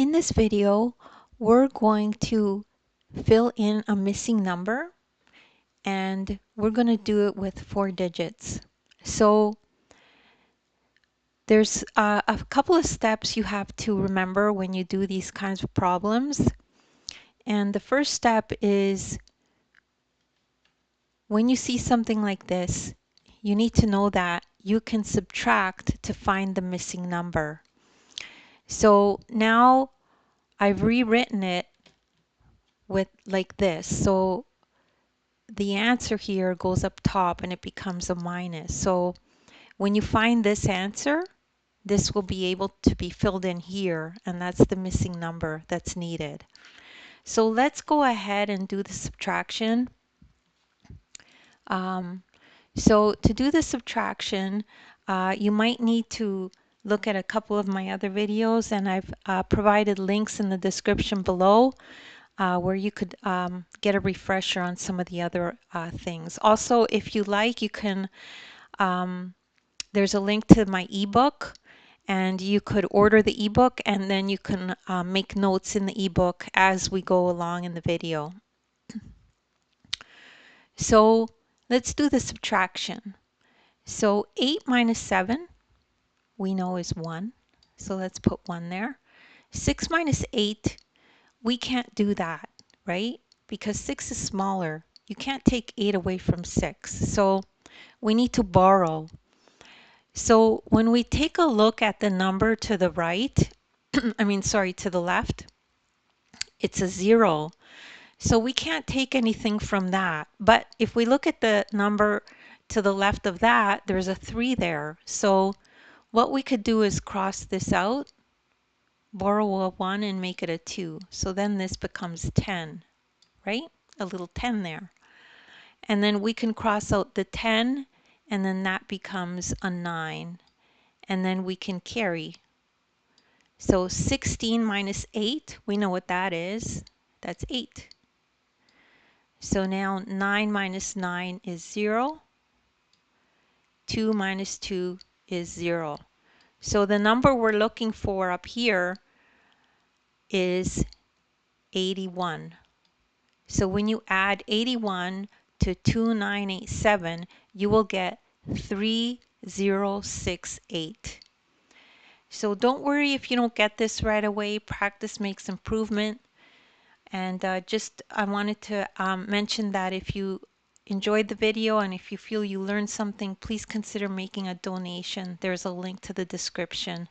In this video, we're going to fill in a missing number, and we're going to do it with 4 digits. So there's a couple of steps you have to remember when you do these kinds of problems. And the first step is when you see something like this, you need to know that you can subtract to find the missing number. So now I've rewritten it with like this. So the answer here goes up top and it becomes a minus. So when you find this answer, this will be able to be filled in here, and that's the missing number that's needed. So let's go ahead and do the subtraction. So to do the subtraction, you might need to look at a couple of my other videos, and I've provided links in the description below where you could get a refresher on some of the other things. Also, if you like, you can, there's a link to my ebook, and you could order the ebook, and then you can make notes in the ebook as we go along in the video. So let's do the subtraction. So 8 minus 7 we know is 1. So let's put 1 there. 6 minus 8, we can't do that, right? Because 6 is smaller. You can't take 8 away from 6. So we need to borrow. So when we take a look at the number to the right, to the left, it's a 0. So we can't take anything from that. But if we look at the number to the left of that, there's a 3 there. So what we could do is cross this out, borrow a 1 and make it a 2. So then this becomes 10, right? A little 10 there. And then we can cross out the 10, and then that becomes a 9. And then we can carry. So 16 minus 8, we know what that is. That's 8. So now 9 minus 9 is 0. 2 minus 2 is 0. So the number we're looking for up here is 81. So when you add 81 to 2987, you will get 3068. So don't worry if you don't get this right away. Practice makes improvement. And I wanted to mention that if you enjoyed the video and if you feel you learned something, please consider making a donation. There's a link to the description.